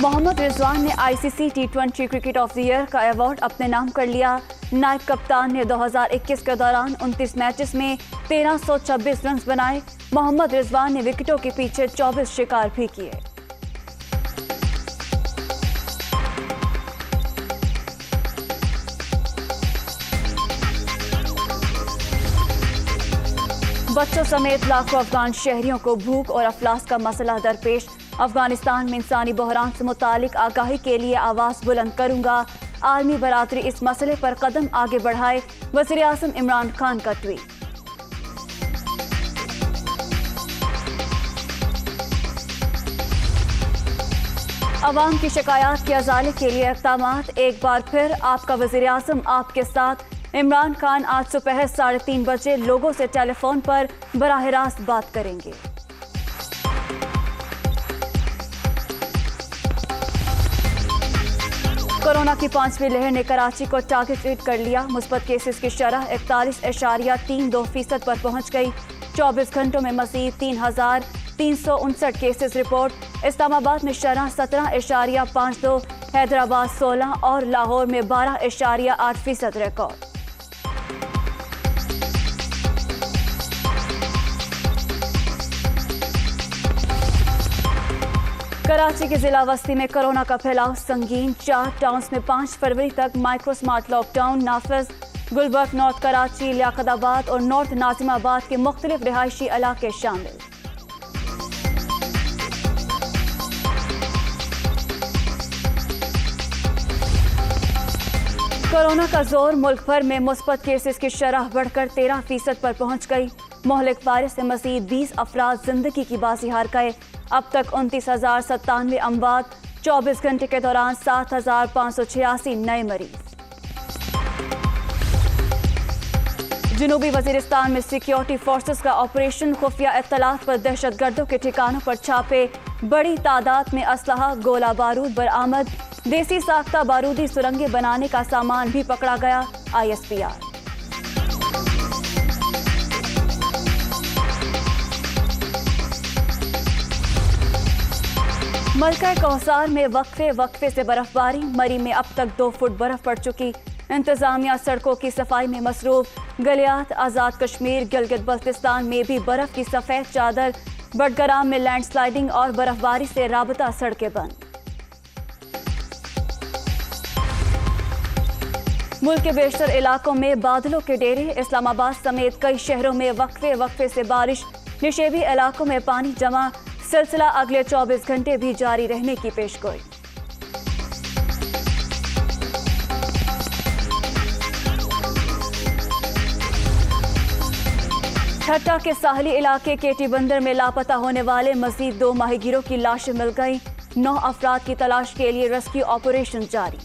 محمد رضوان نے ICC T20 cricket of the year کا award اپنے نام کر لیا۔ نائب کپتان نے 2021 کے دوران 29 میچز میں 1326 رنز بنائے۔ محمد رضوان نے وکٹوں کے پیچھے 24 شکار بھی کیے۔ بچوں سمیت لاکھوں افغان شہریوں کو بھوک اور افلاس کا مسئلہ درپیش۔ افغانستان میں انسانی بحران سے متعلق آگاہی کے لیے آواز بلند کروں گا۔ عالمی برادری اس مسئلے پر قدم آگے بڑھائے، وزیر اعظم عمران خان کا ٹویٹ۔ عوام کی شکایات کے ازالے کے لیے اقدامات، ایک بار پھر آپ کا وزیر اعظم آپ کے ساتھ۔ عمران خان آج دوپہر 3:30 بجے لوگوں سے ٹیلی فون پر براہ راست بات کریں گے۔ کورونا کی 5ویں لہر نے کراچی کو ٹارگٹ کر لیا۔ مثبت کیسز کی شرح 41.32% پر پہنچ گئی۔ 24 گھنٹوں میں مزید 3,359 کیسز رپورٹ۔ اسلام آباد میں شرح 17.52، حیدرآباد 16 اور لاہور میں 12.8% ریکارڈ۔ کراچی کے ضلع وسطی میں کورونا کا پھیلاؤ سنگین، 4 ٹاؤنز میں 5 فروری تک مائکرو سمارٹ لاک ڈاؤن نافذ۔ گلبرگ، نارتھ کراچی، لیاقت آباد اور نارتھ ناظم آباد کے مختلف رہائشی علاقے شامل۔ کورونا کا زور، ملک بھر میں مثبت کیسز کی شرح بڑھ کر 13% پر پہنچ گئی۔ مہلک وائرس سے مزید 20 افراد زندگی کی بازی ہار گئے۔ اب تک 29,097 اموات، 24 گھنٹے کے دوران 7,586 نئے مریض۔ جنوبی وزیرستان میں سیکیورٹی فورسز کا آپریشن، خفیہ اطلاعات پر دہشت گردوں کے ٹھکانوں پر چھاپے، بڑی تعداد میں اسلحہ، گولہ بارود برآمد، دیسی ساختہ بارودی سرنگیں بنانے کا سامان بھی پکڑا گیا۔ ISPR۔ ملکہ کوثر میں وقفے سے برف باری، مری میں اب تک 2 فٹ برف پڑ چکی۔ انتظامیہ سڑکوں کی صفائی میں مصروف۔ گلیات، آزاد کشمیر، گلگت بلتستان میں بھی برف کی سفید چادر۔ بٹگرام میں لینڈ سلائیڈنگ اور برف باری سے رابطہ سڑکیں بند۔ ملک کے بیشتر علاقوں میں بادلوں کے ڈیرے، اسلام آباد سمیت کئی شہروں میں وقفے سے بارش، نشیبی علاقوں میں پانی جمع، سلسلہ اگلے 24 گھنٹے بھی جاری رہنے کی پیشگوئی۔ ٹھٹہ کے ساحلی علاقے کیٹی بندر میں لاپتہ ہونے والے مزید 2 ماہی گیروں کی لاشیں مل گئیں۔ 9 افراد کی تلاش کے لیے ریسکیو آپریشن جاری۔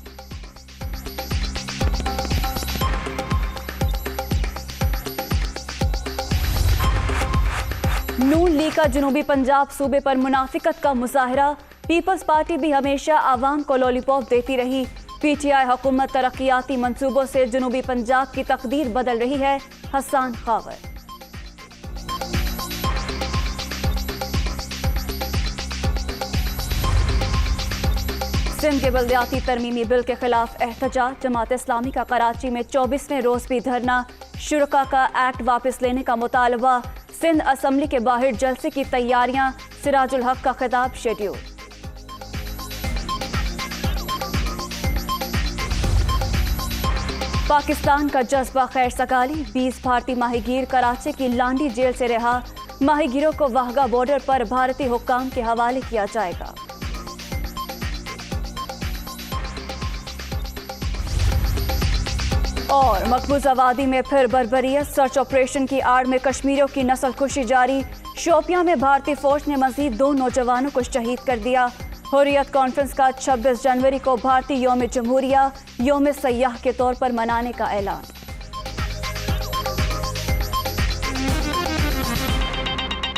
نون لیگ کا جنوبی پنجاب صوبے پر منافقت کا مظاہرہ، پیپلز پارٹی بھی ہمیشہ عوام کو لولی پاپ دیتی رہی۔ PTI حکومت ترقیاتی منصوبوں سے جنوبی پنجاب کی تقدیر بدل رہی ہے، حسان خاور۔ سندھ کے بلدیاتی ترمیمی بل کے خلاف احتجاج، جماعت اسلامی کا کراچی میں 24ویں روز بھی دھرنا، شرکاء کا ایکٹ واپس لینے کا مطالبہ۔ سندھ اسمبلی کے باہر جلسے کی تیاریاں، سراج الحق کا خطاب شیڈیول۔ پاکستان کا جذبہ خیر سگالی، 20 بھارتی ماہی گیر کراچی کی لانڈی جیل سے رہا۔ ماہی گیروں کو واہگہ بارڈر پر بھارتی حکام کے حوالے کیا جائے گا۔ اور مقبوضہ وادی میں پھر بربریت، سرچ آپریشن کی آڑ میں کشمیریوں کی نسل کشی جاری۔ شوپیاں میں بھارتی فوج نے مزید 2 نوجوانوں کو شہید کر دیا۔ حریت کانفرنس کا 26 جنوری کو بھارتی یوم جمہوریہ، یوم سیاح کے طور پر منانے کا اعلان۔